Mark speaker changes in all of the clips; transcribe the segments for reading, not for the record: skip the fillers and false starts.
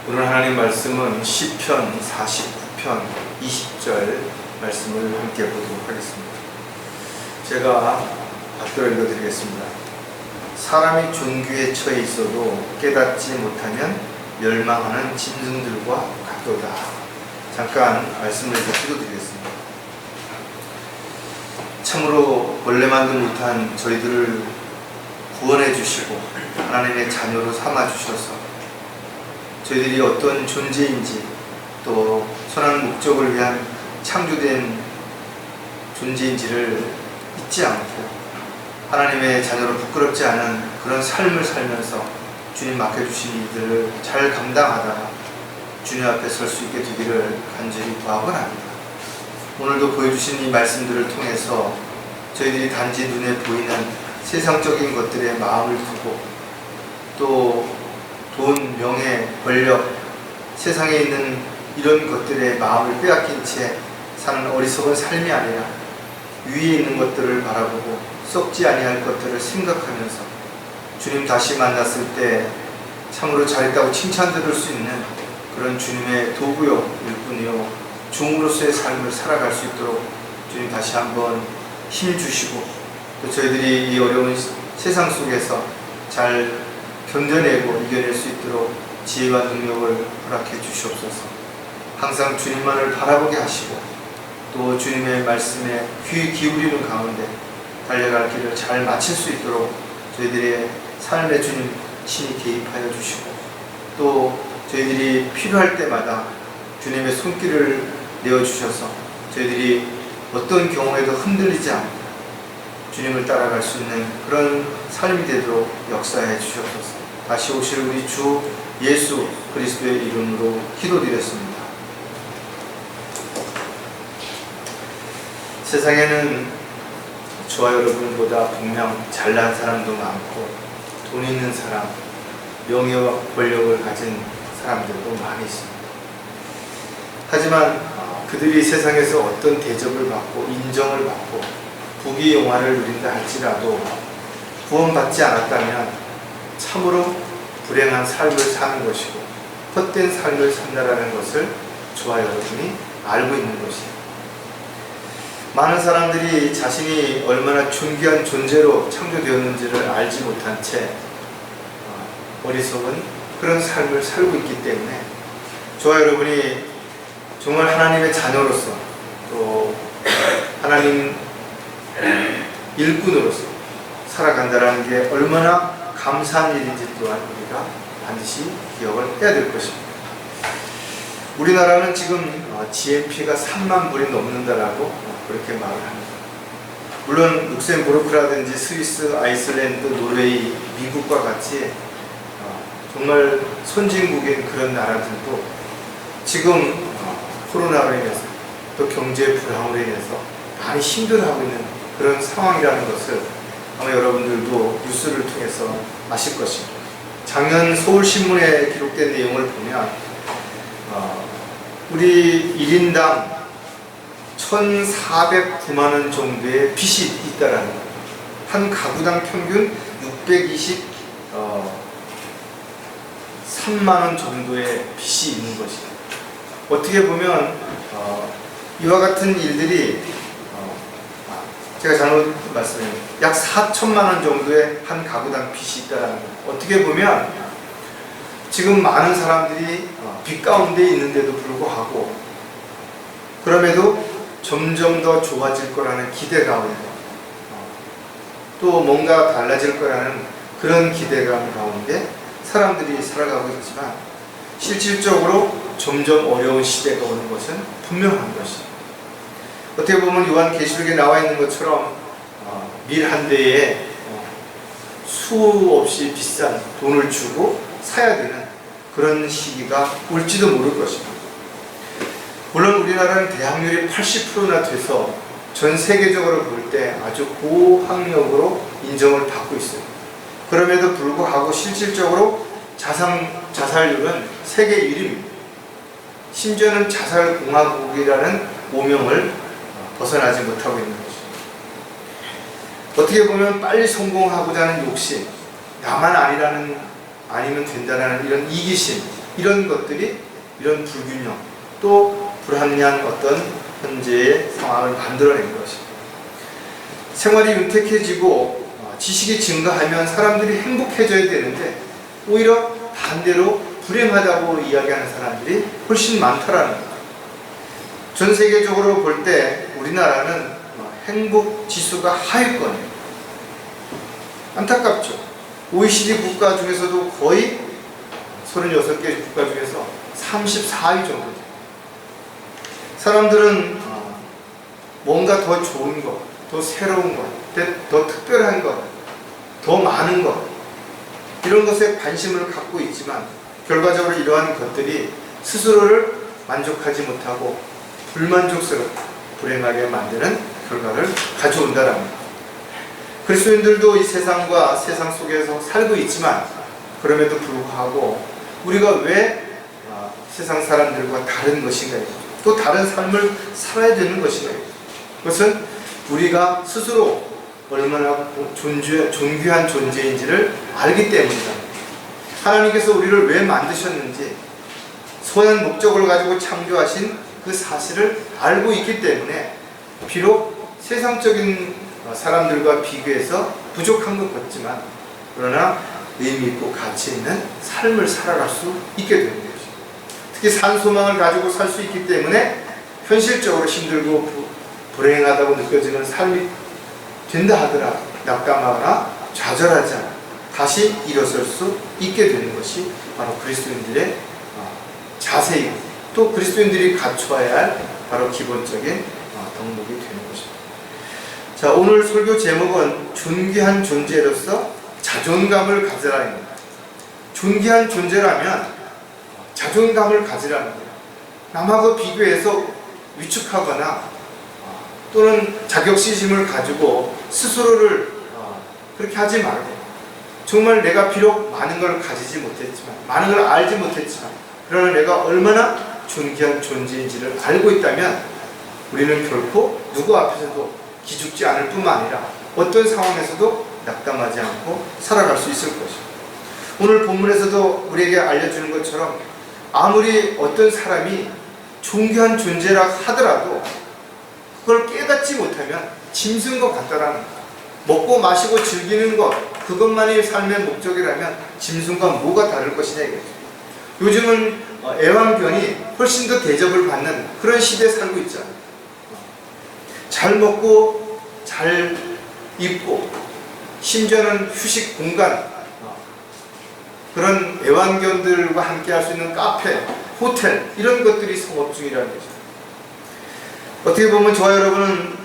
Speaker 1: 오늘 하나님 말씀은 시편 49편 20절 말씀을 함께 보도록 하겠습니다. 제가 받들어 읽어드리겠습니다. 사람이 존귀에 처해 있어도 깨닫지 못하면 멸망하는 짐승들과 같도다. 잠깐 말씀을 기도드리겠습니다. 참으로 원래만도 못한 저희들을 구원해 주시고 하나님의 자녀로 삼아 주셔서 저희들이 어떤 존재인지 또 선한 목적을 위한 창조된 존재인지를 잊지 않고 하나님의 자녀로 부끄럽지 않은 그런 삶을 살면서 주님 맡겨주신 일들을 잘 감당하다가 주님 앞에 설 수 있게 되기를 간절히 구하곤 합니다. 오늘도 보여주신 이 말씀들을 통해서 저희들이 단지 눈에 보이는 세상적인 것들에 마음을 두고 또 돈, 명예, 권력, 세상에 있는 이런 것들에 마음을 빼앗긴 채 사는 어리석은 삶이 아니라 위에 있는 것들을 바라보고 썩지 아니할 것들을 생각하면서 주님 다시 만났을 때 참으로 잘했다고 칭찬 들을 수 있는 그런 주님의 도구요 일뿐이요 종으로서의 삶을 살아갈 수 있도록 주님 다시 한번 힘 주시고 또 저희들이 이 어려운 세상 속에서 잘 견뎌내고 이겨낼 수 있도록 지혜와 능력을 허락해 주시옵소서. 항상 주님만을 바라보게 하시고 또 주님의 말씀에 귀 기울이는 가운데 달려갈 길을 잘 마칠 수 있도록 저희들의 삶에 주님 친히 개입하여 주시고 또 저희들이 필요할 때마다 주님의 손길을 내어주셔서 저희들이 어떤 경우에도 흔들리지 않고 주님을 따라갈 수 있는 그런 삶이 되도록 역사해 주시옵소서. 다시 오실 우리 주 예수 그리스도의 이름으로 기도드렸습니다. 세상에는 저와 여러분보다 분명 잘난 사람도 많고 돈 있는 사람, 명예와 권력을 가진 사람들도 많이 있습니다. 하지만 그들이 세상에서 어떤 대접을 받고 인정을 받고 부귀영화를 누린다 할지라도 구원받지 않았다면 참으로 불행한 삶을 사는 것이고 헛된 삶을 산다라는 것을 저와 여러분이 알고 있는 것이에요. 많은 사람들이 자신이 얼마나 존귀한 존재로 창조되었는지를 알지 못한 채 어리석은 그런 삶을 살고 있기 때문에 저와 여러분이 정말 하나님의 자녀로서 또 하나님 일꾼으로서 살아간다는 게 얼마나 감사한 일인지 또한 우리가 반드시 기억을 해야 될 것입니다. 우리나라는 지금 GNP가 3만 불이 넘는다라고 그렇게 말을 합니다. 물론 룩셈부르크라든지 스위스, 아이슬란드, 노르웨이, 미국과 같이 정말 선진국인 그런 나라들도 지금 코로나로 인해서 또 경제 불황으로 인해서 많이 힘들어하고 있는 그런 상황이라는 것을 아마 여러분들도 뉴스를 통해서 아실 것입니다. 작년 서울신문에 기록된 내용을 보면 우리 1인당 1,409만원 정도의 빚이 있다라는 거예요. 한 가구당 평균 623만원 정도의 빚이 있는 것입니다. 어떻게 보면 이와 같은 일들이 제가 잘못 말씀드렸습니다. 약 4천만원 정도의 한 가구당 빚이 있다는 거예요. 어떻게 보면 지금 많은 사람들이 빚 가운데 있는데도 불구하고 그럼에도 점점 더 좋아질 거라는 기대 가운데 또 뭔가 달라질 거라는 그런 기대감 가운데 사람들이 살아가고 있지만 실질적으로 점점 어려운 시대가 오는 것은 분명한 것입니다. 어떻게 보면 요한계시록에 나와 있는 것처럼 밀 한 대에 수없이 비싼 돈을 주고 사야 되는 그런 시기가 올지도 모를 것입니다. 물론 우리나라는 대학률이 80%나 돼서 전 세계적으로 볼 때 아주 고학력으로 인정을 받고 있어요. 그럼에도 불구하고 실질적으로 자살률은 세계 1위입니다. 심지어는 자살공화국이라는 오명을 벗어나지 못하고 있는 것입니다. 어떻게 보면 빨리 성공하고자 하는 욕심, 나만 아니면 된다는 이런 이기심, 이런 것들이 이런 불균형 또 불합리한 어떤 현재의 상황을 만들어낸 것입니다. 생활이 윤택해지고 지식이 증가하면 사람들이 행복해져야 되는데 오히려 반대로 불행하다고 이야기하는 사람들이 훨씬 많다라는 거예요. 전 세계적으로 볼 때 우리나라는 행복 지수가 하위권이에요. 안타깝죠. OECD 국가 중에서도 거의 36개 국가 중에서 34위 정도 돼요. 사람들은 뭔가 더 좋은 것, 더 새로운 것, 더 특별한 것, 더 많은 것 이런 것에 관심을 갖고 있지만 결과적으로 이러한 것들이 스스로를 만족하지 못하고 불만족스럽고 불행하게 만드는 결과를 가져온다는 겁니다. 그리스도인들도 이 세상과 세상 속에서 살고 있지만 그럼에도 불구하고 우리가 왜 세상 사람들과 다른 것인가요? 또 다른 삶을 살아야 되는 것인가요? 그것은 우리가 스스로 얼마나 존귀한 존재인지를 알기 때문이다. 하나님께서 우리를 왜 만드셨는지 선한 목적을 가지고 창조하신 그 사실을 알고 있기 때문에 비록 세상적인 사람들과 비교해서 부족한 것 같지만 그러나 의미 있고 가치 있는 삶을 살아갈 수 있게 되는 것입니다. 특히 산소망을 가지고 살 수 있기 때문에 현실적으로 힘들고 불행하다고 느껴지는 삶이 된다 하더라 낙담하거나 좌절하지 않아 다시 일어설 수 있게 되는 것이 바로 그리스도인들의 자세이고 또 그리스도인들이 갖춰야 할 바로 기본적인 덕목이 되는 것입니다. 자, 오늘 설교 제목은 존귀한 존재로서 자존감을 가지라입니다. 존귀한 존재라면 자존감을 가지라는 거예요. 남하고 비교해서 위축하거나 또는 자격지심을 가지고 스스로를 그렇게 하지 말고 정말 내가 비록 많은 걸 가지지 못했지만 많은 걸 알지 못했지만 그러나 내가 얼마나 존귀한 존재인지를 알고 있다면 우리는 결코 누구 앞에서도 기죽지 않을 뿐만 아니라 어떤 상황에서도 낙담하지 않고 살아갈 수 있을 것입니다. 오늘 본문에서도 우리에게 알려주는 것처럼 아무리 어떤 사람이 존귀한 존재라 하더라도 그걸 깨닫지 못하면 짐승 것 같다라는 거예요. 먹고 마시고 즐기는 것 그것만이 삶의 목적이라면 짐승과 뭐가 다를 것이냐 이거죠. 요즘은 애완견이 훨씬 더 대접을 받는 그런 시대에 살고 있잖아요. 잘 먹고 잘 입고 심지어는 휴식 공간 그런 애완견들과 함께 할 수 있는 카페, 호텔 이런 것들이 성업 중이라는 거죠. 어떻게 보면 저와 여러분은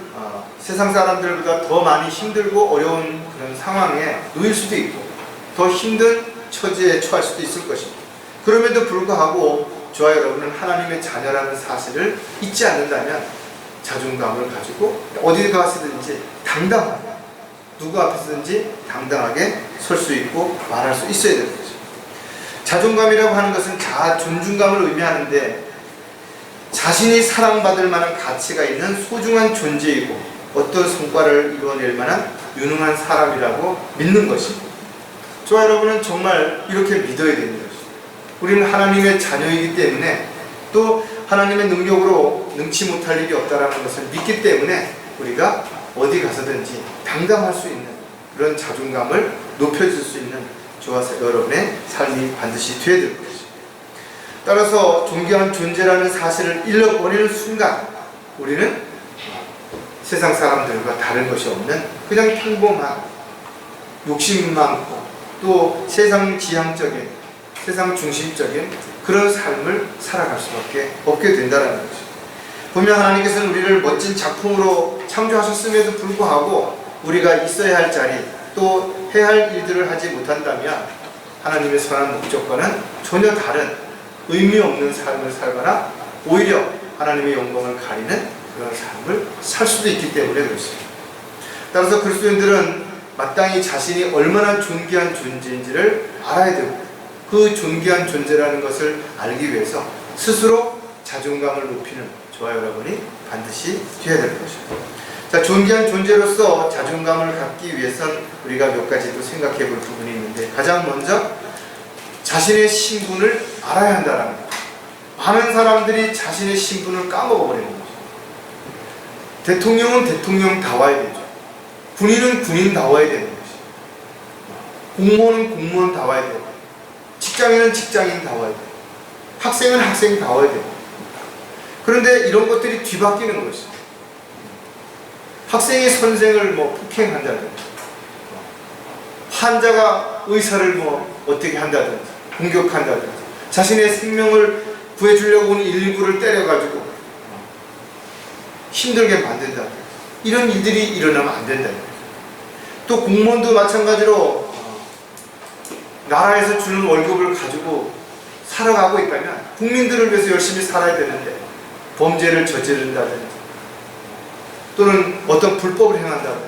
Speaker 1: 세상 사람들보다 더 많이 힘들고 어려운 그런 상황에 놓일 수도 있고 더 힘든 처지에 처할 수도 있을 것입니다. 그럼에도 불구하고 저와 여러분은 하나님의 자녀라는 사실을 잊지 않는다면 자존감을 가지고 어디 가서든지 당당하게 누구 앞에서든지 당당하게 설 수 있고 말할 수 있어야 되는 거죠. 자존감이라고 하는 것은 자아 존중감을 의미하는데 자신이 사랑받을 만한 가치가 있는 소중한 존재이고 어떤 성과를 이루어낼 만한 유능한 사람이라고 믿는 것입니다. 저와 여러분은 정말 이렇게 믿어야 되는 것입니다. 우리는 하나님의 자녀이기 때문에 또 하나님의 능력으로 능치 못할 일이 없다는 것을 믿기 때문에 우리가 어디 가서든지 당당할 수 있는 그런 자존감을 높여줄 수 있는 저와 여러분의 삶이 반드시 되어야 될 것입니다. 따라서 존귀한 존재라는 사실을 잃어버리는 순간 우리는 세상 사람들과 다른 것이 없는 그냥 평범한 욕심 많고 또 세상 지향적인 세상 중심적인 그런 삶을 살아갈 수밖에 없게 된다는 거죠. 분명 하나님께서는 우리를 멋진 작품으로 창조하셨음에도 불구하고 우리가 있어야 할 자리 또 해야 할 일들을 하지 못한다면 하나님의 선한 목적과는 전혀 다른 의미 없는 삶을 살거나 오히려 하나님의 영광을 가리는 그런 삶을 살 수도 있기 때문에 그렇습니다. 따라서 그리스도인들은 마땅히 자신이 얼마나 존귀한 존재인지를 알아야 되고 그 존귀한 존재라는 것을 알기 위해서 스스로 자존감을 높이는 저와 여러분이 반드시 되어야 될 것입니다. 자, 존귀한 존재로서 자존감을 갖기 위해선 우리가 몇 가지 또 생각해 볼 부분이 있는데 가장 먼저 자신의 신분을 알아야 한다는 거예요. 많은 사람들이 자신의 신분을 까먹어버리는 거죠. 대통령은 대통령다워야 되죠. 군인은 군인다워야 되는 거죠. 공무원은 공무원다워야 되고, 직장인은 직장인다워야 되고, 학생은 학생다워야 되고. 그런데 이런 것들이 뒤바뀌는 것이죠. 학생이 선생을 폭행한다든지, 환자가 의사를 어떻게 한다든지, 공격한다든지, 자신의 생명을 구해주려고 온 119를 때려가지고 힘들게 만든다든지, 이런 일들이 일어나면 안 된다는 거예요. 또 공무원도 마찬가지로 나라에서 주는 월급을 가지고 살아가고 있다면 국민들을 위해서 열심히 살아야 되는데 범죄를 저지른다든지 또는 어떤 불법을 행한다든지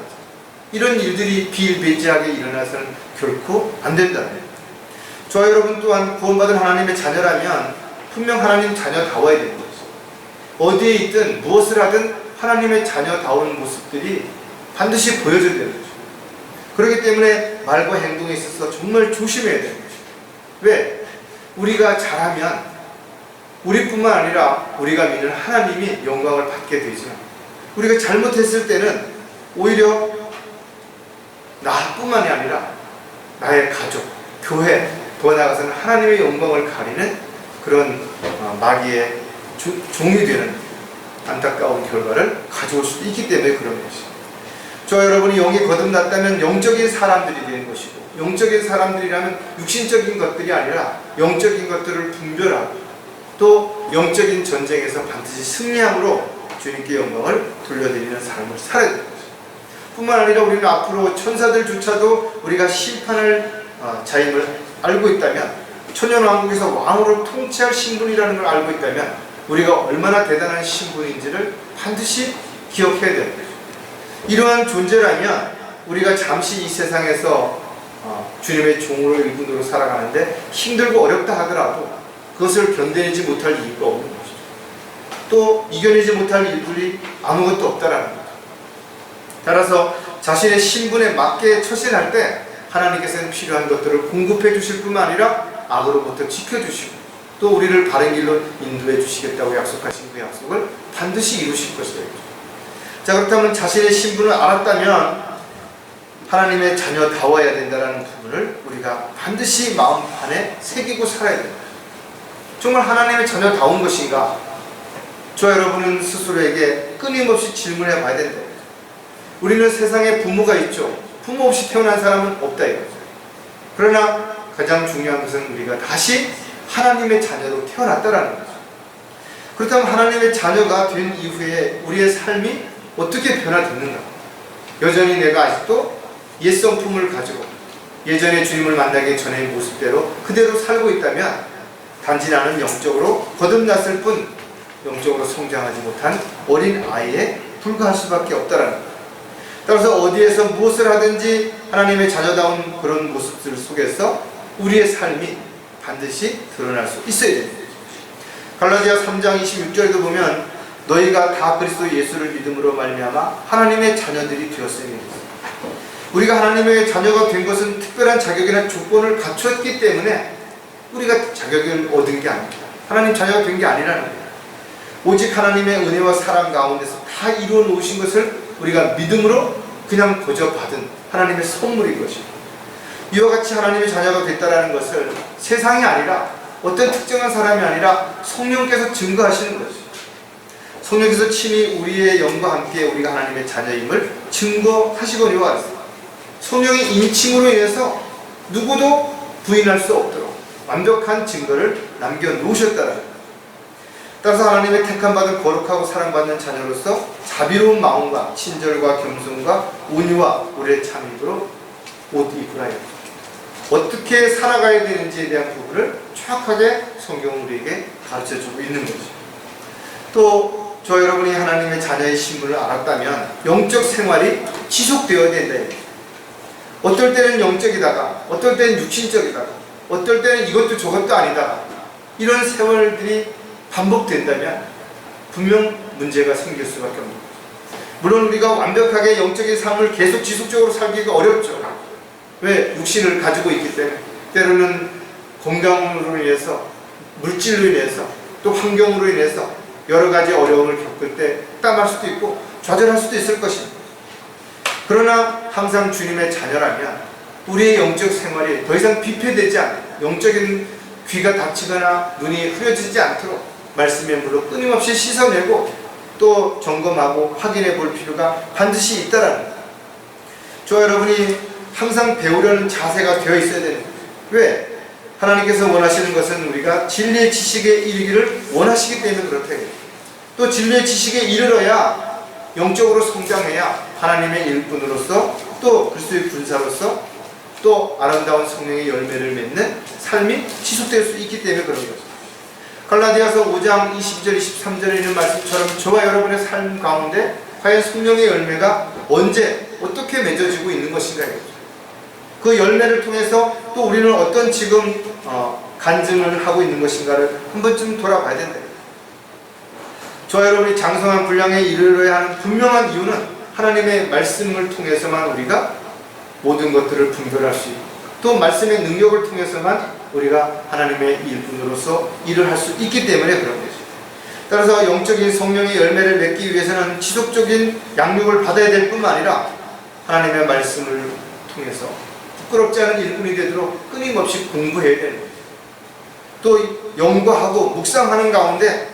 Speaker 1: 이런 일들이 비일비재하게 일어나서는 결코 안 된다는 거예요. 저와 여러분 또한 구원받은 하나님의 자녀라면 분명 하나님 자녀다워야 되는 거죠. 어디에 있든 무엇을 하든 하나님의 자녀다운 모습들이 반드시 보여줘야 되는 거죠. 그렇기 때문에 말과 행동에 있어서 정말 조심해야 되는 거죠. 왜? 우리가 잘하면 우리뿐만 아니라 우리가 믿는 하나님이 영광을 받게 되지만, 우리가 잘못했을 때는 오히려 나뿐만이 아니라 나의 가족, 교회, 더 나아가서는 하나님의 영광을 가리는 그런 마귀의 종이 되는 안타까운 결과를 가져올 수도 있기 때문에 그런 것이죠. 저와 여러분이 영이 거듭났다면 영적인 사람들이 되는 것이고, 영적인 사람들이라면 육신적인 것들이 아니라 영적인 것들을 분별하고 또 영적인 전쟁에서 반드시 승리함으로 주님께 영광을 돌려드리는 삶을 살아야 되는 것이죠. 뿐만 아니라 우리는 앞으로 천사들조차도 우리가 심판을 자임을 알고 있다면, 천년왕국에서 왕으로 통치할 신분이라는 걸 알고 있다면 우리가 얼마나 대단한 신분인지를 반드시 기억해야 되는 거죠. 이러한 존재라면 우리가 잠시 이 세상에서 주님의 종으로 일꾼으로 살아가는데 힘들고 어렵다 하더라도 그것을 견뎌내지 못할 이유가 없는 것이죠. 또 이겨내지 못할 일들이 아무것도 없다라는 거죠. 따라서 자신의 신분에 맞게 처신할 때 하나님께서는 필요한 것들을 공급해 주실 뿐만 아니라 악으로부터 지켜주시고 또 우리를 바른 길로 인도해 주시겠다고 약속하신 그 약속을 반드시 이루실 것이다. 자, 그렇다면 자신의 신분을 알았다면 하나님의 자녀다워야 된다는 부분을 우리가 반드시 마음 안에 새기고 살아야 됩니다. 정말 하나님의 자녀다운 것인가? 저 여러분은 스스로에게 끊임없이 질문해 봐야 된다. 우리는 세상에 부모가 있죠. 부모 없이 태어난 사람은 없다 이거죠. 그러나 가장 중요한 것은 우리가 다시 하나님의 자녀로 태어났다라는 거죠. 그렇다면 하나님의 자녀가 된 이후에 우리의 삶이 어떻게 변화됐는가? 여전히 내가 아직도 옛 성품을 가지고 예전에 주님을 만나기 전의 모습대로 그대로 살고 있다면 단지 나는 영적으로 거듭났을 뿐 영적으로 성장하지 못한 어린 아이에 불과할 수밖에 없다라는 거예요. 따라서 어디에서 무엇을 하든지 하나님의 자녀다운 그런 모습들 속에서 우리의 삶이 반드시 드러날 수 있어야 됩니다. 갈라디아 3장 26절에도 보면 너희가 다 그리스도 예수를 믿음으로 말미암아 하나님의 자녀들이 되었으니, 우리가 하나님의 자녀가 된 것은 특별한 자격이나 조건을 갖췄기 때문에 우리가 자격을 얻은 게 아닙니다. 하나님 자녀가 된 게 아니라는 거예요. 오직 하나님의 은혜와 사랑 가운데서 다 이루어 놓으신 것을 우리가 믿음으로 그냥 거저 받은 하나님의 선물인 것입니다. 이와 같이 하나님의 자녀가 됐다는 것을 세상이 아니라 어떤 특정한 사람이 아니라 성령께서 증거하시는 것이죠. 성령께서 친히 우리의 영과 함께 우리가 하나님의 자녀임을 증거하시거니와 같습니다. 성령의 인침으로 인해서 누구도 부인할 수 없도록 완벽한 증거를 남겨놓으셨다는 것. 따라서 하나님의 택함받은 거룩하고 사랑받는 자녀로서 자비로운 마음과 친절과 겸손과 온유와 우리의 참임으로 옷 입으라. 어떻게 살아가야 되는지에 대한 부분을 정확하게 성경은 우리에게 가르쳐주고 있는 것이죠. 또 저 여러분이 하나님의 자녀의 신분을 알았다면 영적 생활이 지속되어야 된다. 어떨 때는 영적이다가 어떨 때는 육신적이다가 어떨 때는 이것도 저것도 아니다가 이런 세월들이 반복된다면 분명 문제가 생길 수밖에 없는 거죠. 물론 우리가 완벽하게 영적인 삶을 계속 지속적으로 살기가 어렵죠. 왜? 육신을 가지고 있기 때문에 때로는 건강으로 인해서, 물질로 인해서, 또 환경으로 인해서 여러 가지 어려움을 겪을 때 땀할 수도 있고 좌절할 수도 있을 것입니다. 그러나 항상 주님의 자녀라면 우리의 영적 생활이 더 이상 비폐되지 않고 영적인 귀가 닫히거나 눈이 흐려지지 않도록 말씀의 물로 끊임없이 씻어내고 또 점검하고 확인해 볼 필요가 반드시 있다라는 거예요. 저와 여러분이 항상 배우려는 자세가 되어 있어야 되는 거예요. 왜? 하나님께서 원하시는 것은 우리가 진리의 지식에 이르기를 원하시기 때문에 그렇다. 또 진리의 지식에 이르러야 영적으로 성장해야 하나님의 일꾼으로서 또 그리스도의 군사로서 또 아름다운 성령의 열매를 맺는 삶이 지속될 수 있기 때문에 그런 거죠. 갈라디아서 5장 20절 23절에 있는 말씀처럼 저와 여러분의 삶 가운데 과연 성령의 열매가 언제 어떻게 맺어지고 있는 것인가. 그 열매를 통해서 또 우리는 어떤 지금 간증을 하고 있는 것인가를 한 번쯤 돌아봐야 된다. 저와 여러분이 장성한 분량에 이르러야 하는 분명한 이유는 하나님의 말씀을 통해서만 우리가 모든 것들을 분별할 수 있고 또 말씀의 능력을 통해서만 우리가 하나님의 일꾼으로서 일을 할 수 있기 때문에 그런 거죠. 따라서 영적인 성령의 열매를 맺기 위해서는 지속적인 양육을 받아야 될 뿐만 아니라 하나님의 말씀을 통해서 부끄럽지 않은 일꾼이 되도록 끊임없이 공부해야 되는 거죠. 또 연구하고 묵상하는 가운데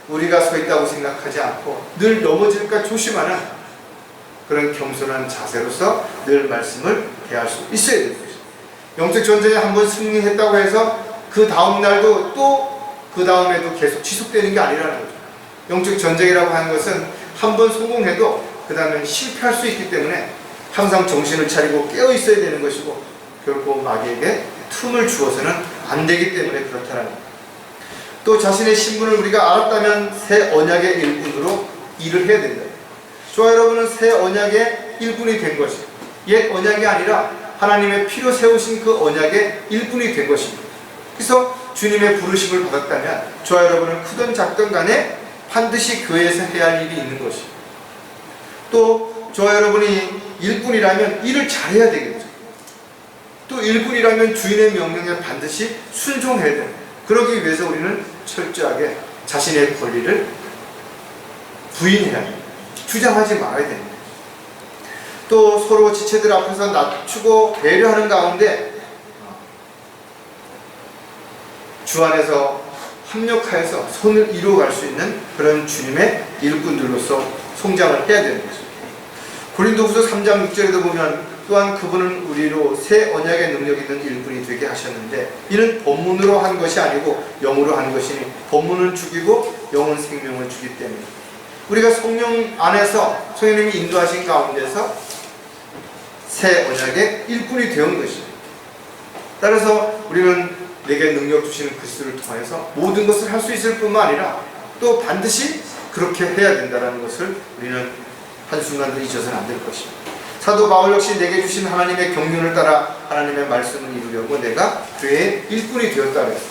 Speaker 1: 우리가 서 있다고 생각하지 않고 늘 넘어질까 조심하는 그런 겸손한 자세로서 늘 말씀을 대할 수 있어야 되는 거죠. 영적 전쟁에 한번 승리했다고 해서 그 다음 날도 또 그 다음에도 계속 지속되는 게 아니라는 거죠. 영적 전쟁이라고 하는 것은 한번 성공해도 그 다음에 실패할 수 있기 때문에 항상 정신을 차리고 깨어 있어야 되는 것이고 결코 마귀에게 틈을 주어서는 안 되기 때문에 그렇다는 거예요. 또 자신의 신분을 우리가 알았다면 새 언약의 일꾼으로 일을 해야 된다. 저와 여러분은 새 언약의 일꾼이 된 것이에요. 옛 언약이 아니라 하나님의 피로 세우신 그 언약의 일꾼이 된 것입니다. 그래서 주님의 부르심을 받았다면 저와 여러분은 크든 작든 간에 반드시 교회에서 해야 할 일이 있는 것이에요. 또 저와 여러분이 일꾼이라면 일을 잘해야 되겠죠. 또 일꾼이라면 주인의 명령에 반드시 순종해야 돼요. 그러기 위해서 우리는 철저하게 자신의 권리를 부인해야 합니다. 주장하지 말아야 됩니다. 또 서로 지체들 앞에서 낮추고 배려하는 가운데 주 안에서 합력하여서 손을 이루어갈 수 있는 그런 주님의 일꾼들로서 성장을 해야 되는 것입니다. 고린도후서 3장 6절에도 보면 또한 그분은 우리로 새 언약의 능력 있는 일꾼이 되게 하셨는데 이는 법문으로 한 것이 아니고 영으로 한 것이니 법문은 죽이고 영은 생명을 주기 때문에 우리가 성령 안에서 성령님이 인도하신 가운데서 새 언약의 일꾼이 되는 것입니다. 따라서 우리는 내게 능력 주시는 그리스도를 통해서 모든 것을 할 수 있을 뿐만 아니라 또 반드시 그렇게 해야 된다는 것을 우리는 한순간도 잊어서는 안 될 것입니다. 사도 바울 역시 내게 주신 하나님의 경륜을 따라 하나님의 말씀을 이루려고 내가 교회의 일꾼이 되었다 그랬어요.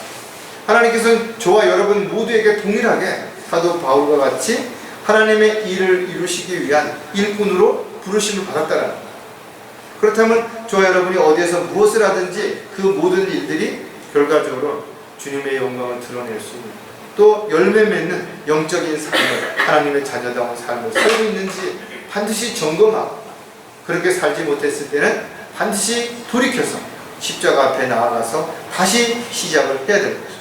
Speaker 1: 하나님께서는 저와 여러분 모두에게 동일하게 사도 바울과 같이 하나님의 일을 이루시기 위한 일꾼으로 부르심을 받았다는 거예요. 그렇다면 저와 여러분이 어디에서 무엇을 하든지 그 모든 일들이 결과적으로 주님의 영광을 드러낼 수 있는 또 열매 맺는 영적인 삶을 하나님의 자녀다운 삶을 살고 있는지 반드시 점검하고 그렇게 살지 못했을 때는 반드시 돌이켜서 십자가 앞에 나아가서 다시 시작을 해야 되는 거죠.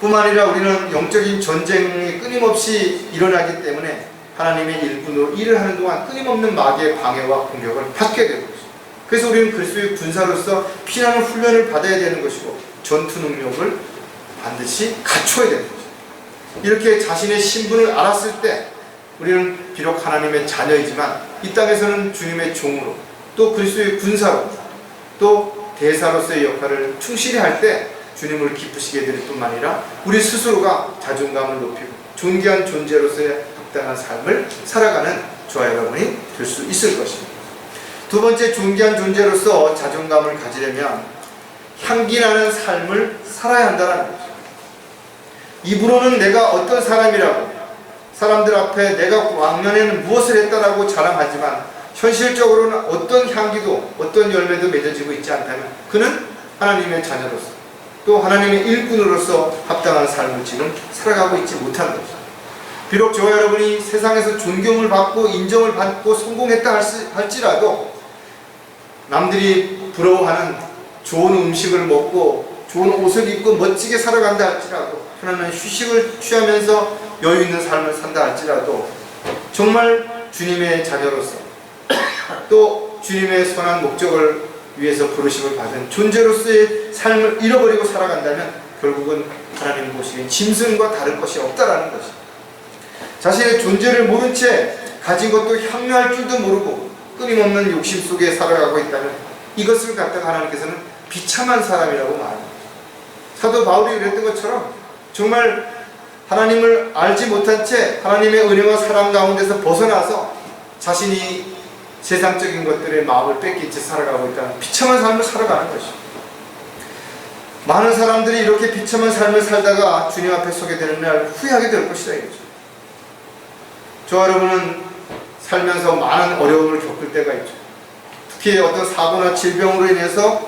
Speaker 1: 뿐만 아니라 우리는 영적인 전쟁이 끊임없이 일어나기 때문에 하나님의 일꾼으로 일을 하는 동안 끊임없는 마귀의 방해와 공격을 받게 되는 거죠. 그래서 우리는 그리스도의 군사로서 피나는 훈련을 받아야 되는 것이고 전투 능력을 반드시 갖춰야 되는 거죠. 이렇게 자신의 신분을 알았을 때 우리는 비록 하나님의 자녀이지만 이 땅에서는 주님의 종으로 또 그리스도의 군사로 또 대사로서의 역할을 충실히 할 때 주님을 기쁘시게 될 뿐만 아니라 우리 스스로가 자존감을 높이고 존귀한 존재로서의 합당한 삶을 살아가는 저와 여러분이 될 수 있을 것입니다. 두 번째, 존귀한 존재로서 자존감을 가지려면 향기나는 삶을 살아야 한다는 거죠. 입으로는 내가 어떤 사람이라고 사람들 앞에 내가 왕년에는 무엇을 했다라고 자랑하지만 현실적으로는 어떤 향기도 어떤 열매도 맺어지고 있지 않다면 그는 하나님의 자녀로서 또 하나님의 일꾼으로서 합당한 삶을 지금 살아가고 있지 못한 것이죠. 비록 저와 여러분이 세상에서 존경을 받고 인정을 받고 성공했다 할지라도 남들이 부러워하는 좋은 음식을 먹고 좋은 옷을 입고 멋지게 살아간다 할지라도 편안한 휴식을 취하면서 여유 있는 삶을 산다 할지라도 정말 주님의 자녀로서 또 주님의 선한 목적을 위해서 부르심을 받은 존재로서의 삶을 잃어버리고 살아간다면 결국은 하나님 보시기엔 짐승과 다를 것이 없다라는 것입니다. 자신의 존재를 모른 채 가진 것도 향유할 줄도 모르고 끊임없는 욕심 속에 살아가고 있다면 이것을 갖다가 하나님께서는 비참한 사람이라고 말합니다. 사도 바울이 그랬던 것처럼 정말 하나님을 알지 못한 채 하나님의 은혜와 사랑 가운데서 벗어나서 자신이 세상적인 것들에 마음을 뺏긴 채 살아가고 있다는 비참한 삶을 살아가는 것이죠. 많은 사람들이 이렇게 비참한 삶을 살다가 주님 앞에 서게 되는 날 후회하게 될 것이다 이거죠. 저와 여러분은 살면서 많은 어려움을 겪을 때가 있죠. 특히 어떤 사고나 질병으로 인해서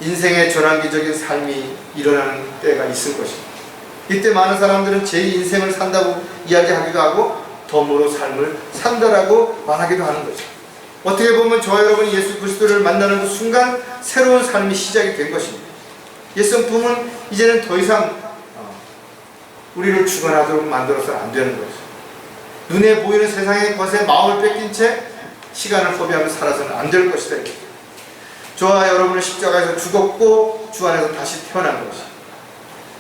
Speaker 1: 인생의 전환기적인 삶이 일어나는 때가 있을 것입니다. 이때 많은 사람들은 제 인생을 산다고 이야기하기도 하고 덤으로 삶을 산다라고 말하기도 하는 거죠. 어떻게 보면 저와 여러분이 예수 그리스도를 만나는 그 순간 새로운 삶이 시작이 된 것입니다. 옛 성품은 이제는 더 이상 우리를 주관하도록 만들어서는 안 되는 거죠. 눈에 보이는 세상의 것에 마음을 뺏긴 채 시간을 허비하며 살아서는 안 될 것이다. 저와 여러분은 십자가에서 죽었고 주 안에서 다시 태어난 것이.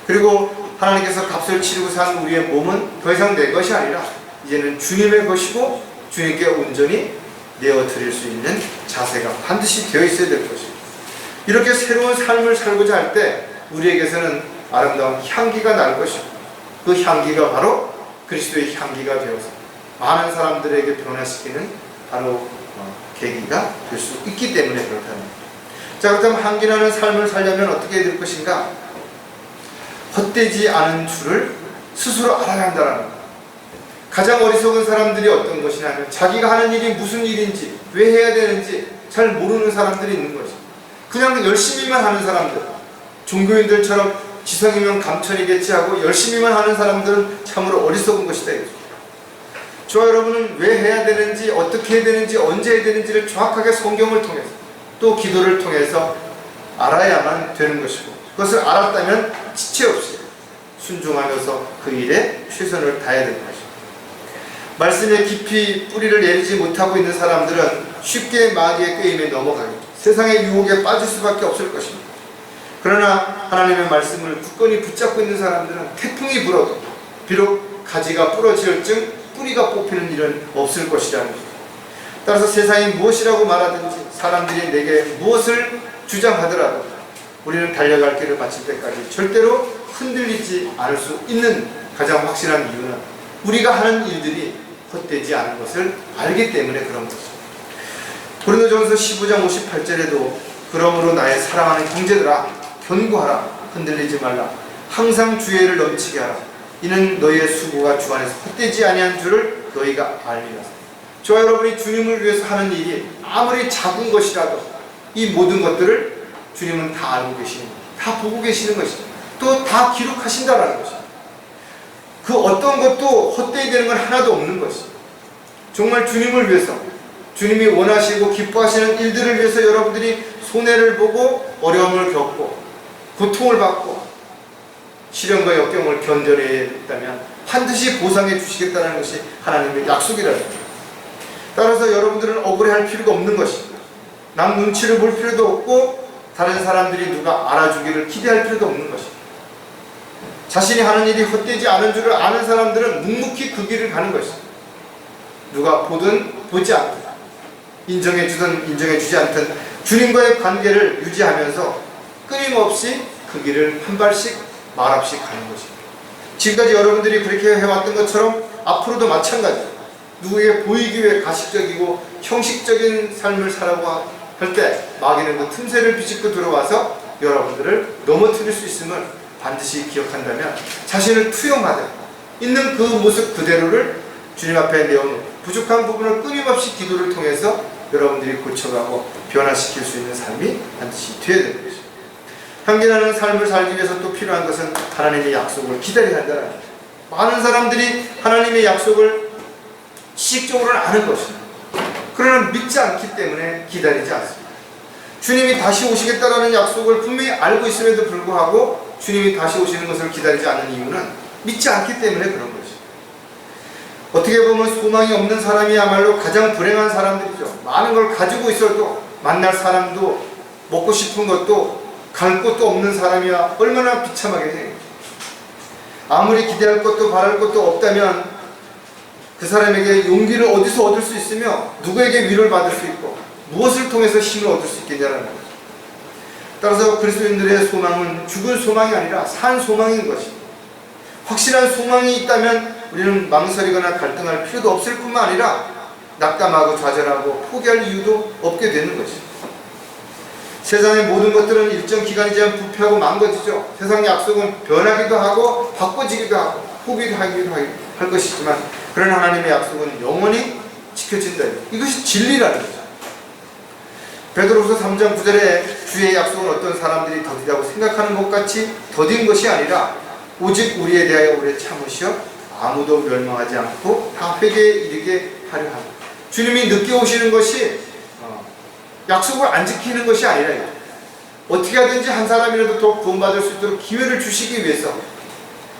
Speaker 1: 그리고 하나님께서 값을 치르고 산 우리의 몸은 더 이상 내 것이 아니라 이제는 주님의 것이고 주님께 온전히 내어드릴 수 있는 자세가 반드시 되어 있어야 될 것입니다. 이렇게 새로운 삶을 살고자 할 때 우리에게서는 아름다운 향기가 날 것이고 그 향기가 바로 그리스도의 향기가 되어서 많은 사람들에게 변화시키는 바로 계기가 될 수 있기 때문에 그렇다는 거죠. 자, 그렇다면 향기나는 삶을 살려면 어떻게 될 것인가? 헛되지 않은 줄을 스스로 알아야 한다는 거예요. 가장 어리석은 사람들이 어떤 것이냐면 자기가 하는 일이 무슨 일인지 왜 해야 되는지 잘 모르는 사람들이 있는 거죠. 그냥 열심히만 하는 사람들, 종교인들처럼 지성이면 감천이겠지 하고 열심히만 하는 사람들은 참으로 어리석은 것이다 이거죠. 저와 여러분은 왜 해야 되는지 어떻게 해야 되는지 언제 해야 되는지를 정확하게 성경을 통해서 또 기도를 통해서 알아야만 되는 것이고 그것을 알았다면 지체 없이 순종하면서 그 일에 최선을 다해야 되는 것입니다. 말씀에 깊이 뿌리를 내리지 못하고 있는 사람들은 쉽게 마귀의 꾀임에 넘어가겠죠. 세상의 유혹에 빠질 수밖에 없을 것입니다. 그러나 하나님의 말씀을 굳건히 붙잡고 있는 사람들은 태풍이 불어도 비록 가지가 부러질증 뿌리가 뽑히는 일은 없을 것이라는 것입니다. 따라서 세상이 무엇이라고 말하든지 사람들이 내게 무엇을 주장하더라도 우리는 달려갈 길을 마칠 때까지 절대로 흔들리지 않을 수 있는 가장 확실한 이유는 우리가 하는 일들이 헛되지 않은 것을 알기 때문에 그런 것입니다. 고린도전서 15장 58절에도 그러므로 나의 사랑하는 형제들아 견고하라 흔들리지 말라 항상 주의를 넘치게 하라 이는 너희의 수고가 주 안에서 헛되지 아니한 줄을 너희가 알미라. 저와 여러분이 주님을 위해서 하는 일이 아무리 작은 것이라도 이 모든 것들을 주님은 다 알고 계시는 거예요. 다 보고 계시는 것이죠. 또 다 기록하신다라는 것이죠. 그 어떤 것도 헛되이 되는 건 하나도 없는 것이죠. 정말 주님을 위해서 주님이 원하시고 기뻐하시는 일들을 위해서 여러분들이 손해를 보고 어려움을 겪고 고통을 받고 시련과 역경을 견뎌내다면 반드시 보상해 주시겠다는 것이 하나님의 약속이라는 거예요. 따라서 여러분들은 억울해할 필요가 없는 것입니다. 남 눈치를 볼 필요도 없고 다른 사람들이 누가 알아주기를 기대할 필요도 없는 것입니다. 자신이 하는 일이 헛되지 않은 줄을 아는 사람들은 묵묵히 그 길을 가는 것입니다. 누가 보든 보지 않든 인정해주든 인정해주지 않든 주님과의 관계를 유지하면서 끊임없이 그 길을 한 발씩 말없이 가는 것입니다. 지금까지 여러분들이 그렇게 해왔던 것처럼 앞으로도 마찬가지입니다. 누구에게 보이기 위해 가식적이고 형식적인 삶을 살아고 할 때 마귀는 그 틈새를 비집고 들어와서 여러분들을 넘어뜨릴 수 있음을 반드시 기억한다면 자신을 투영하되 있는 그 모습 그대로를 주님 앞에 내어놓고 부족한 부분을 끊임없이 기도를 통해서 여러분들이 고쳐가고 변화시킬 수 있는 삶이 반드시 되어야 되는 것입니다. 향기나는 삶을 살기 위해서 또 필요한 것은 하나님의 약속을 기다려야 한다는 거죠. 많은 사람들이 하나님의 약속을 지식적으로는 아는 것입니다. 그러나 믿지 않기 때문에 기다리지 않습니다. 주님이 다시 오시겠다라는 약속을 분명히 알고 있음에도 불구하고 주님이 다시 오시는 것을 기다리지 않는 이유는 믿지 않기 때문에 그런 것입니다. 어떻게 보면 소망이 없는 사람이야말로 가장 불행한 사람들이죠. 많은 걸 가지고 있어도 만날 사람도 먹고 싶은 것도 갈 곳도 없는 사람이야 얼마나 비참하게 돼요. 아무리 기대할 것도 바랄 것도 없다면 그 사람에게 용기를 어디서 얻을 수 있으며 누구에게 위로를 받을 수 있고 무엇을 통해서 힘을 얻을 수 있겠냐는 거죠. 따라서 그리스도인들의 소망은 죽은 소망이 아니라 산 소망인 것입니다. 확실한 소망이 있다면 우리는 망설이거나 갈등할 필요도 없을 뿐만 아니라 낙담하고 좌절하고 포기할 이유도 없게 되는 것입니다. 세상의 모든 것들은 일정 기간이 지나면 부패하고 망가지죠. 세상의 약속은 변하기도 하고 바꿔지기도 하고 포기하기도 할 것이지만 그런 하나님의 약속은 영원히 지켜진다. 이것이 진리라는 거죠. 베드로후서 3장 9절에 주의 약속은 어떤 사람들이 더디다고 생각하는 것 같이 더딘 것이 아니라 오직 우리에 대하여 오래 참으시어 아무도 멸망하지 않고 다 회개에 이르게 하려 합니다. 주님이 늦게 오시는 것이 약속을 안 지키는 것이 아니라 어떻게 하든지 한 사람이라도 더 구원받을 수 있도록 기회를 주시기 위해서.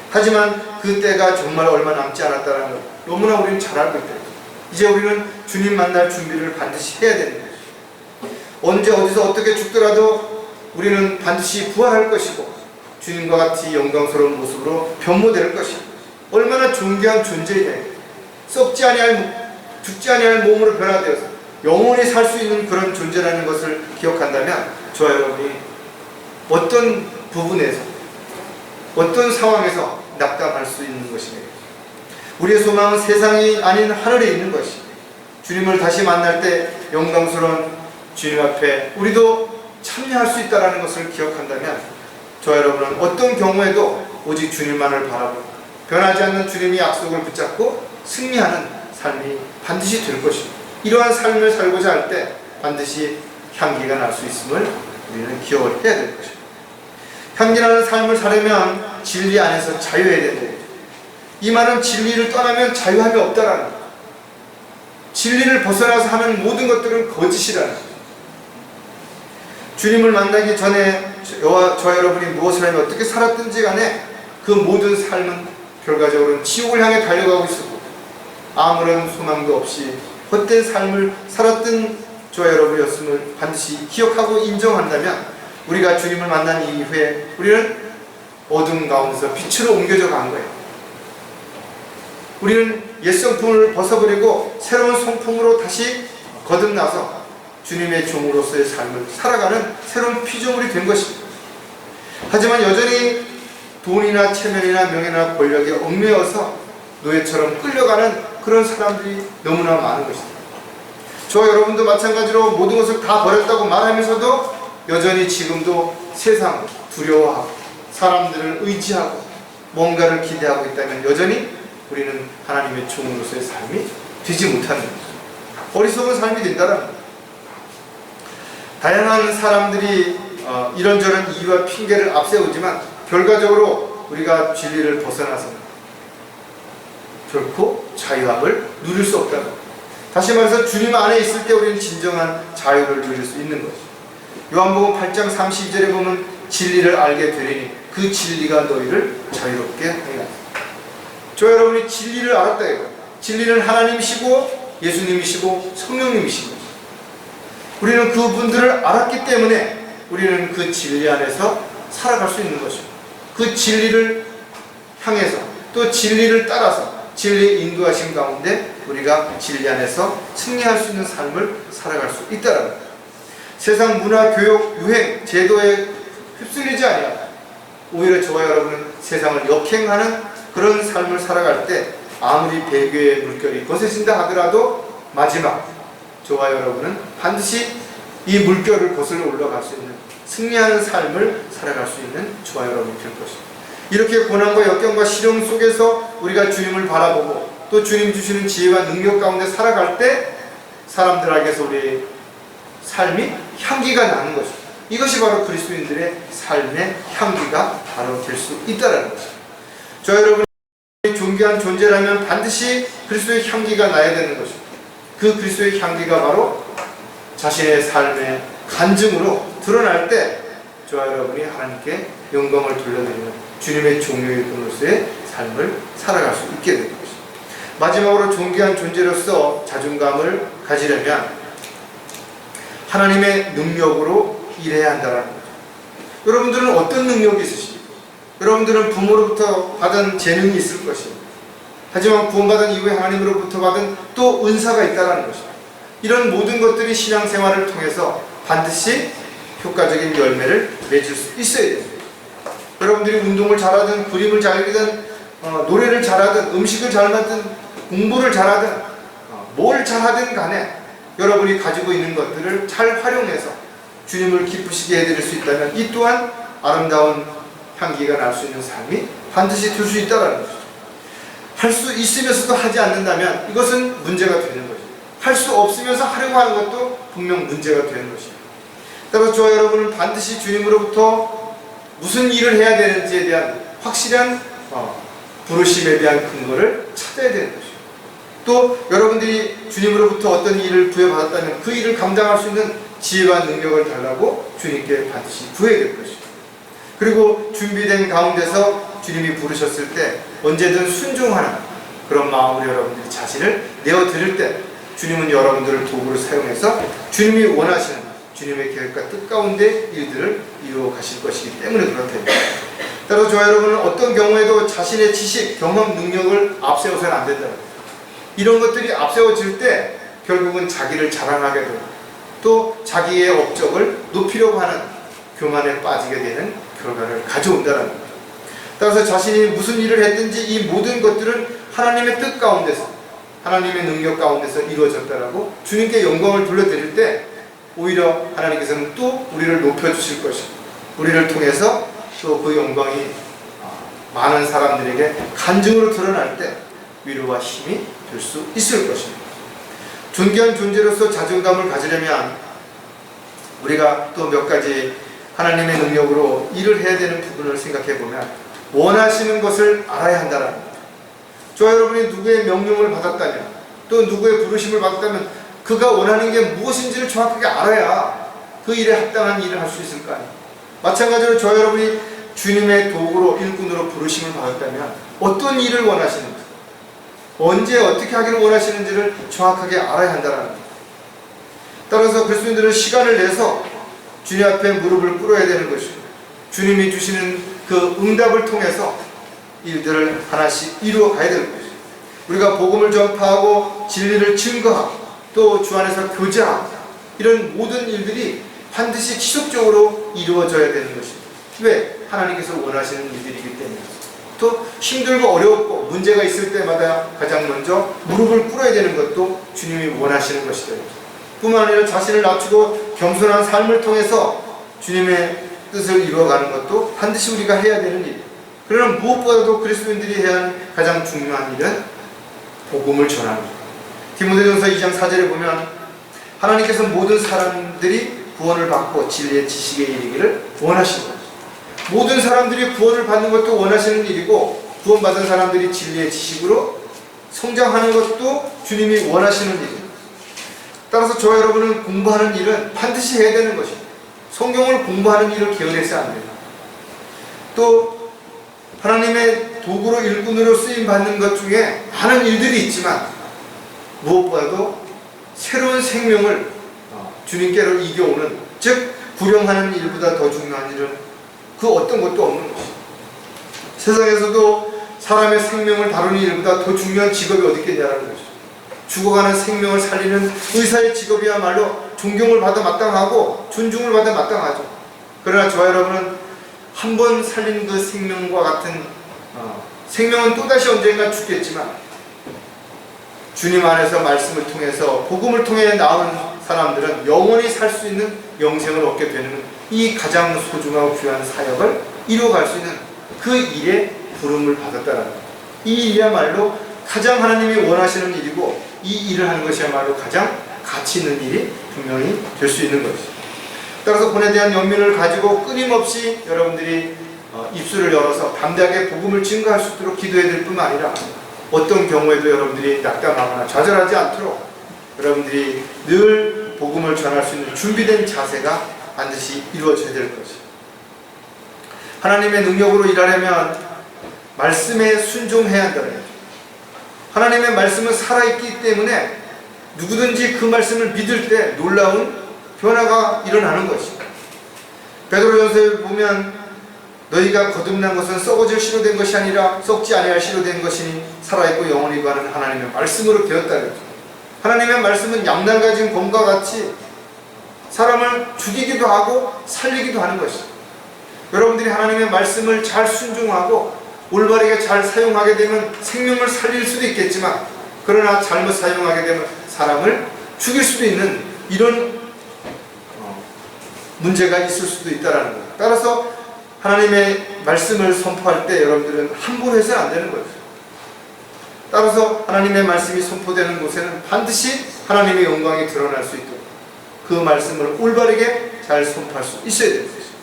Speaker 1: 하지만 그 때가 정말 얼마 남지 않았다는 걸 너무나 우리는 잘 알고 있다. 이제 우리는 주님 만날 준비를 반드시 해야 되는 것이죠. 언제 어디서 어떻게 죽더라도 우리는 반드시 부활할 것이고 주님과 같이 영광스러운 모습으로 변모될 것이고 얼마나 존귀한 존재이냐. 썩지 아니할 죽지 아니할 몸으로 변화되어서 영원히 살 수 있는 그런 존재라는 것을 기억한다면 저와 여러분이 어떤 부분에서 어떤 상황에서 낙담할 수 있는 것입니다. 우리의 소망은 세상이 아닌 하늘에 있는 것입니다. 주님을 다시 만날 때 영광스러운 주님 앞에 우리도 참여할 수 있다는 것을 기억한다면 저와 여러분은 어떤 경우에도 오직 주님만을 바라보고 변하지 않는 주님의 약속을 붙잡고 승리하는 삶이 반드시 될 것입니다. 이러한 삶을 살고자 할 때 반드시 향기가 날 수 있음을 우리는 기억을 해야 될 것입니다. 향기나는 삶을 살려면 진리 안에서 자유해야 된다. 이 말은 진리를 떠나면 자유함이 없다라는 거예요. 진리를 벗어나서 하는 모든 것들은 거짓이라는 거예요. 주님을 만나기 전에 저와 여러분이 무엇을 하며 어떻게 살았든지 간에 그 모든 삶은 결과적으로는 지옥을 향해 달려가고 있었고 아무런 소망도 없이 헛된 삶을 살았던 저와 여러분이었음을 반드시 기억하고 인정한다면 우리가 주님을 만난 이후에 우리는 어둠 가운데서 빛으로 옮겨져 간 거예요. 우리는 옛 성품을 벗어버리고 새로운 성품으로 다시 거듭나서 주님의 종으로서의 삶을 살아가는 새로운 피조물이 된 것입니다. 하지만 여전히 돈이나 체면이나 명예나 권력에 얽매여서 노예처럼 끌려가는 그런 사람들이 너무나 많은 것입니다. 저와 여러분도 마찬가지로 모든 것을 다 버렸다고 말하면서도 여전히 지금도 세상을 두려워하고 사람들을 의지하고 뭔가를 기대하고 있다면 여전히 우리는 하나님의 종으로서의 삶이 되지 못하는 것입니다. 어리석은 삶이 된다는 겁니다. 다양한 사람들이 이런저런 이유와 핑계를 앞세우지만 결과적으로 우리가 진리를 벗어나서 결코 자유함을 누릴 수 없다는 것. 다시 말해서 주님 안에 있을 때 우리는 진정한 자유를 누릴 수 있는 것이죠. 요한복음 8장 32절에 보면 진리를 알게 되리니 그 진리가 너희를 자유롭게 하리라. 저 여러분이 진리를 알았다 이거예요. 진리는 하나님이시고 예수님이시고 성령님이시고 우리는 그분들을 알았기 때문에 우리는 그 진리 안에서 살아갈 수 있는 것이고 그 진리를 향해서 또 진리를 따라서 진리의 인도하심 가운데 우리가 진리 안에서 승리할 수 있는 삶을 살아갈 수 있다는 거예요. 세상 문화, 교육, 유행, 제도에 휩쓸리지 아니하고 오히려 저와 여러분은 세상을 역행하는 그런 삶을 살아갈 때 아무리 배교의 물결이 거세진다 하더라도 마지막 저와 여러분은 반드시 이 물결을 거슬러 올라갈 수 있는 승리하는 삶을 살아갈 수 있는 저와 여러분이 될 것입니다. 이렇게 고난과 역경과 시련 속에서 우리가 주님을 바라보고 또 주님 주시는 지혜와 능력 가운데 살아갈 때 사람들에게서 우리의 삶이 향기가 나는 것입니다. 이것이 바로 그리스도인들의 삶의 향기가 바로 될 수 있다는 것입니다. 저 여러분이 존귀한 존재라면 반드시 그리스도의 향기가 나야 되는 것입니다. 그 그리스도의 향기가 바로 자신의 삶의 간증으로 드러날 때 저와 여러분이 하나님께 영광을 돌려드리는 주님의 종류의 분으로서의 삶을 살아갈 수 있게 되는 것입니다. 마지막으로 존귀한 존재로서 자존감을 가지려면 하나님의 능력으로 일해야 한다는 거죠. 여러분들은 어떤 능력이 있으십니까? 여러분들은 부모로부터 받은 재능이 있을 것입니다. 하지만 구원받은 이후에 하나님으로부터 받은 또 은사가 있다는 것입니다. 이런 모든 것들이 신앙생활을 통해서 반드시 효과적인 열매를 맺을 수 있어야 됩니다. 여러분들이 운동을 잘하든 그림을 잘 그리든 노래를 잘하든 음식을 잘 만든 공부를 잘하든 뭘 잘하든 간에 여러분이 가지고 있는 것들을 잘 활용해서 주님을 기쁘시게 해드릴 수 있다면 이 또한 아름다운 향기가 날 수 있는 삶이 반드시 될 수 있다는 것이죠. 할 수 있으면서도 하지 않는다면 이것은 문제가 되는 것이죠. 할 수 없으면서 하려고 하는 것도 분명 문제가 되는 것입니다. 따라서 저와 여러분은 반드시 주님으로부터 무슨 일을 해야 되는지에 대한 확실한 부르심에 대한 근거를 찾아야 되는 것입니다. 또 여러분들이 주님으로부터 어떤 일을 부여받았다면 그 일을 감당할 수 있는 지혜와 능력을 달라고 주님께 반드시 구해야 될 것입니다. 그리고 준비된 가운데서 주님이 부르셨을 때 언제든 순종하는 그런 마음으로 여러분들이 자신을 내어드릴 때 주님은 여러분들을 도구로 사용해서 주님이 원하시는 주님의 계획과 뜻 가운데 일들을 이루어 가실 것이기 때문에 그렇답니다. 따라서 저와 여러분은 어떤 경우에도 자신의 지식, 경험, 능력을 앞세워서는 안 된다는 거예요. 이런 것들이 앞세워질 때 결국은 자기를 자랑하게 되고 또 자기의 업적을 높이려고 하는 교만에 빠지게 되는 결과를 가져온다는 겁니다. 따라서 자신이 무슨 일을 했든지 이 모든 것들은 하나님의 뜻 가운데서 하나님의 능력 가운데서 이루어졌다라고 주님께 영광을 돌려드릴 때 오히려 하나님께서는 또 우리를 높여주실 것이고 우리를 통해서 또 그 영광이 많은 사람들에게 간증으로 드러날 때 위로와 힘이 될 수 있을 것입니다. 존귀한 존재로서 자존감을 가지려면 우리가 또 몇 가지 하나님의 능력으로 일을 해야 되는 부분을 생각해 보면 원하시는 것을 알아야 한다는 겁니다. 저와 여러분이 누구의 명령을 받았다면 또 누구의 부르심을 받았다면 그가 원하는 게 무엇인지를 정확하게 알아야 그 일에 합당한 일을 할 수 있을 거 아니에요. 마찬가지로 저와 여러분이 주님의 도구로 일꾼으로 부르심을 받았다면 어떤 일을 원하시는지 언제 어떻게 하기를 원하시는지를 정확하게 알아야 한다는 겁니다. 따라서 그리스도인들은 시간을 내서 주님 앞에 무릎을 꿇어야 되는 것입니다. 주님이 주시는 그 응답을 통해서 일들을 하나씩 이루어 가야 되는 것입니다. 우리가 복음을 전파하고 진리를 증거하고 또 주 안에서 교제하고 이런 모든 일들이 반드시 지속적으로 이루어져야 되는 것입니다. 왜? 하나님께서 원하시는 일들이기 때문에. 또 힘들고 어렵고 문제가 있을 때마다 가장 먼저 무릎을 꿇어야 되는 것도 주님이 원하시는 것이다. 뿐만 아니라 자신을 낮추고 겸손한 삶을 통해서 주님의 뜻을 이루어가는 것도 반드시 우리가 해야 되는 일이에요. 그러나 무엇보다도 그리스도인들이 해야 하는 가장 중요한 일은 복음을 전하는 것. 디모데전서 2장 4절에 보면 하나님께서 모든 사람들이 구원을 받고 진리의 지식에 이르기를 원하시는 거예요. 모든 사람들이 구원을 받는 것도 원하시는 일이고 구원받은 사람들이 진리의 지식으로 성장하는 것도 주님이 원하시는 일입니다. 따라서 저와 여러분은 공부하는 일은 반드시 해야 되는 것입니다. 성경을 공부하는 일을 게을리해서 안 됩니다. 또 하나님의 도구로 일꾼으로 쓰임받는 것 중에 많은 일들이 있지만 무엇보다도 새로운 생명을 주님께로 이겨오는 즉 구령하는 일보다 더 중요한 일은 그 어떤 것도 없는 것입니다. 세상에서도 사람의 생명을 다루는 일보다 더 중요한 직업이 어디 있겠냐는 것이죠. 죽어가는 생명을 살리는 의사의 직업이야말로 존경을 받아 마땅하고 존중을 받아 마땅하죠. 그러나 저와 여러분은 한 번 살린 그 생명과 같은 생명은 또다시 언젠가 죽겠지만 주님 안에서 말씀을 통해서 복음을 통해 나온 사람들은 영원히 살 수 있는 영생을 얻게 되는 이 가장 소중하고 귀한 사역을 이루어갈 수 있는 그 일에 부름을 받았다는 것. 이 일이야말로 가장 하나님이 원하시는 일이고 이 일을 하는 것이야말로 가장 가치 있는 일이 분명히 될 수 있는 것이죠. 따라서 본에 대한 연민을 가지고 끊임없이 여러분들이 입술을 열어서 담대하게 복음을 증거할 수 있도록 기도해야 될 뿐만 아니라 어떤 경우에도 여러분들이 낙담하거나 좌절하지 않도록 여러분들이 늘 복음을 전할 수 있는 준비된 자세가 반드시 이루어져야 될 것이에요. 하나님의 능력으로 일하려면 말씀에 순종해야 한다는 거죠. 하나님의 말씀은 살아있기 때문에 누구든지 그 말씀을 믿을 때 놀라운 변화가 일어나는 것입니다. 베드로전서에 보면 너희가 거듭난 것은 썩어질 씨로 된 것이 아니라 썩지 아니할 씨로 된 것이니 살아있고 영원히 거하는 하나님의 말씀으로 되었다는 거죠. 하나님의 말씀은 양날 가진 검과 같이 사람을 죽이기도 하고 살리기도 하는 것입니다. 여러분들이 하나님의 말씀을 잘 순종하고 올바르게 잘 사용하게 되면 생명을 살릴 수도 있겠지만, 그러나 잘못 사용하게 되면 사람을 죽일 수도 있는 이런 문제가 있을 수도 있다는 거예요. 따라서 하나님의 말씀을 선포할 때 여러분들은 함부로 해서는 안 되는 거죠. 따라서 하나님의 말씀이 선포되는 곳에는 반드시 하나님의 영광이 드러날 수 있도록 그 말씀을 올바르게 잘 선포할 수 있어야 되는 것이죠.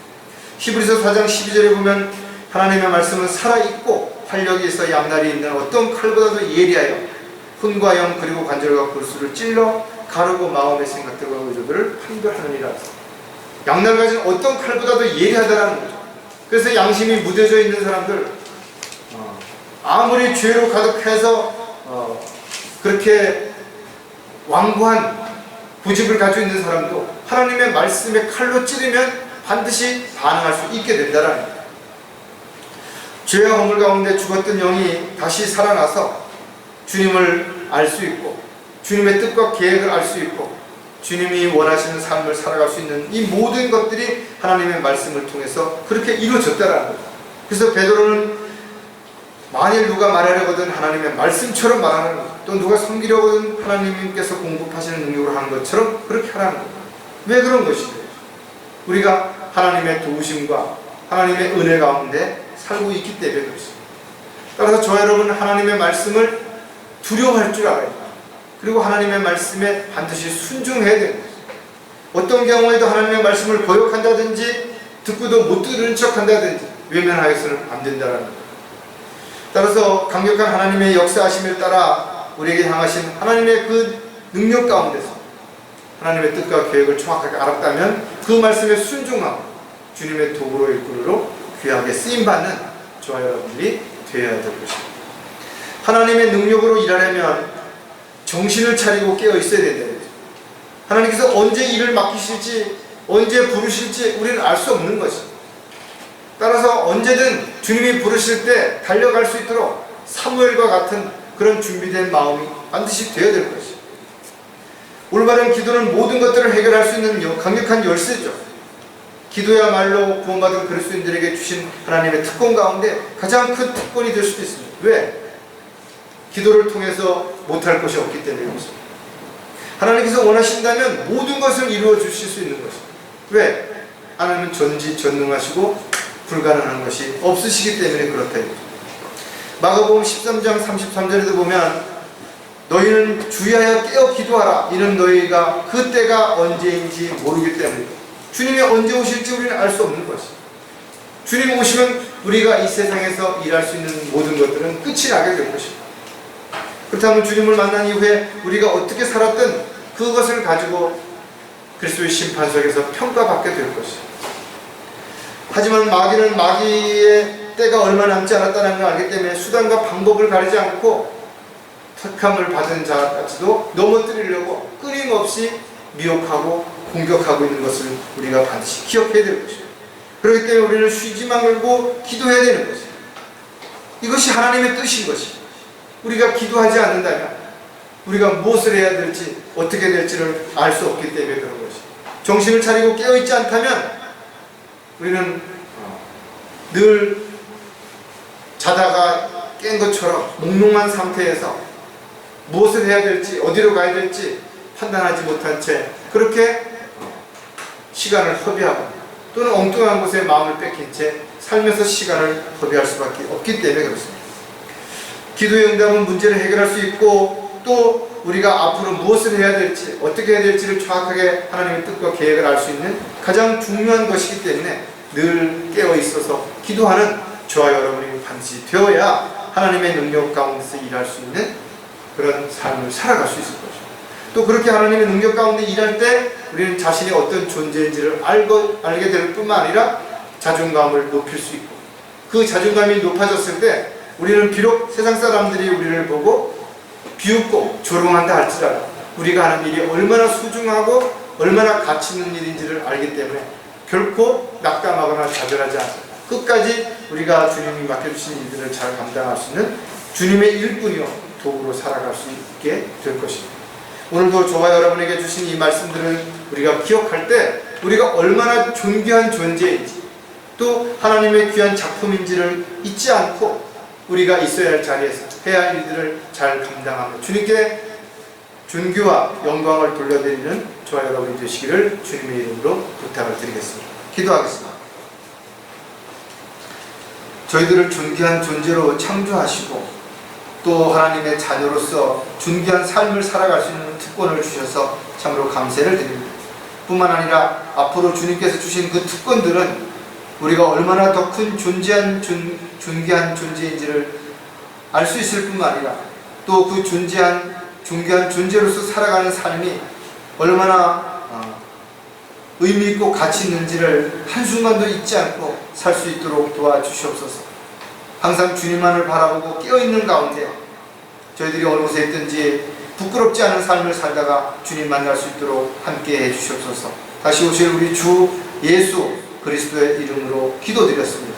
Speaker 1: 히브리서 4장 12절에 보면 하나님의 말씀은 살아있고 활력이 있어 양날이 있는 어떤 칼보다도 예리하여 혼과 영 그리고 관절과 골수를 찔러 가르고 마음의 생각들과 의도들을 판별하느니라. 양날 가진 어떤 칼보다도 예리하다라는 거죠. 그래서 양심이 무뎌져 있는 사람들, 아무리 죄로 가득해서 그렇게 완고한 고집을 가지고 있는 사람도 하나님의 말씀에 칼로 찌르면 반드시 반응할 수 있게 된다라는 거예요. 죄와 허물 가운데 죽었던 영이 다시 살아나서 주님을 알 수 있고 주님의 뜻과 계획을 알 수 있고 주님이 원하시는 삶을 살아갈 수 있는 이 모든 것들이 하나님의 말씀을 통해서 그렇게 이루어졌다라는 거죠. 그래서 베드로는 만일 누가 말하려거든 하나님의 말씀처럼 말하는 것, 또 누가 섬기려거든 하나님께서 공급하시는 능력으로 하는 것처럼 그렇게 하라는 거예요. 왜 그런 것이죠? 우리가 하나님의 도우심과 하나님의 은혜 가운데 살고 있기 때문에 그렇습니다. 따라서 저 여러분은 하나님의 말씀을 두려워할 줄 알아야 돼요. 그리고 하나님의 말씀에 반드시 순종해야 되는 거죠. 어떤 경우에도 하나님의 말씀을 거역한다든지 듣고도 못 들은 척한다든지 외면하여서는 안 된다는 거예요. 따라서 강력한 하나님의 역사하심을 따라 우리에게 향하신 하나님의 그 능력 가운데서 하나님의 뜻과 계획을 정확하게 알았다면 그 말씀에 순종하고 주님의 도구로 일꾼으로 귀하게 쓰임받는 저와 여러분들이 되어야 될 것입니다. 하나님의 능력으로 일하려면 정신을 차리고 깨어 있어야 된다는 거죠. 하나님께서 언제 일을 맡기실지 언제 부르실지 우리는 알 수 없는 것입니다. 따라서 언제든 주님이 부르실 때 달려갈 수 있도록 사무엘과 같은 그런 준비된 마음이 반드시 되어야 될 것입니다. 올바른 기도는 모든 것들을 해결할 수 있는 강력한 열쇠죠. 기도야말로 구원받은 그리스도인들에게 주신 하나님의 특권 가운데 가장 큰 특권이 될 수도 있습니다. 왜? 기도를 통해서 못할 것이 없기 때문에 그렇습니다. 하나님께서 원하신다면 모든 것을 이루어 주실 수 있는 것입니다. 왜? 하나님은 전지전능하시고 불가능한 것이 없으시기 때문에 그렇다 이거죠. 마가복음 13장 33절에도 보면 너희는 주의하여 깨어 기도하라. 이는 너희가 그 때가 언제인지 모르기 때문이다. 주님이 언제 오실지 우리는 알 수 없는 것입니다. 주님 오시면 우리가 이 세상에서 일할 수 있는 모든 것들은 끝이 나게 될 것입니다. 그렇다면 주님을 만난 이후에 우리가 어떻게 살았든 그것을 가지고 그리스도의 심판석에서 평가받게 될 것입니다. 하지만 마귀는 마귀의 때가 얼마 남지 않았다는 걸 알기 때문에 수단과 방법을 가리지 않고 택함을 받은 자까지도 넘어뜨리려고 끊임없이 미혹하고 공격하고 있는 것을 우리가 반드시 기억해야 될 것입니다. 그렇기 때문에 우리는 쉬지 말고 기도해야 되는 것입니다. 이것이 하나님의 뜻인 것입니다. 우리가 기도하지 않는다면 우리가 무엇을 해야 될지 어떻게 될지를 알 수 없기 때문에 그런 것입니다. 정신을 차리고 깨어있지 않다면 우리는 늘 자다가 깬 것처럼 몽롱한 상태에서 무엇을 해야 될지 어디로 가야 될지 판단하지 못한 채 그렇게 시간을 허비하고 또는 엉뚱한 곳에 마음을 뺏긴 채 살면서 시간을 허비할 수밖에 없기 때문에 그렇습니다. 기도의 응답은 문제를 해결할 수 있고 또 우리가 앞으로 무엇을 해야 될지, 어떻게 해야 될지를 정확하게 하나님의 뜻과 계획을 알 수 있는 가장 중요한 것이기 때문에 늘 깨어 있어서 기도하는 저와 여러분이 반드시 되어야 하나님의 능력 가운데서 일할 수 있는 그런 삶을 살아갈 수 있을 것입니다. 또 그렇게 하나님의 능력 가운데 일할 때 우리는 자신이 어떤 존재인지를 알게 될 뿐만 아니라 자존감을 높일 수 있고, 그 자존감이 높아졌을 때 우리는 비록 세상 사람들이 우리를 보고 비웃고 조롱한다 할지라도 우리가 하는 일이 얼마나 소중하고 얼마나 가치 있는 일인지를 알기 때문에 결코 낙담하거나 좌절하지 않습니다. 끝까지 우리가 주님이 맡겨주신 일들을 잘 감당할 수 있는 주님의 일꾼이요 도구로 살아갈 수 있게 될 것입니다. 오늘도 저와 여러분에게 주신 이 말씀들을 우리가 기억할 때 우리가 얼마나 존귀한 존재인지, 또 하나님의 귀한 작품인지를 잊지 않고 우리가 있어야 할 자리에서 해야 할 일들을 잘 감당하며 주님께 존귀와 영광을 돌려드리는 저와 여러분이 되시기를 주님의 이름으로 부탁을 드리겠습니다. 기도하겠습니다. 저희들을 존귀한 존재로 창조하시고 또 하나님의 자녀로서 존귀한 삶을 살아갈 수 있는 특권을 주셔서 참으로 감사를 드립니다. 뿐만 아니라 앞으로 주님께서 주신 그 특권들은 우리가 얼마나 더 큰 존귀한 존재인지를 알 수 있을 뿐만 아니라 또 그 존귀한 존재로서 살아가는 삶이 얼마나 의미 있고 가치 있는지를 한순간도 잊지 않고 살 수 있도록 도와주시옵소서. 항상 주님만을 바라보고 깨어있는 가운데 저희들이 어느 곳에 있든지 부끄럽지 않은 삶을 살다가 주님 만날 수 있도록 함께 해주시옵소서. 다시 오실 우리 주 예수 그리스도의 이름으로 기도드렸습니다.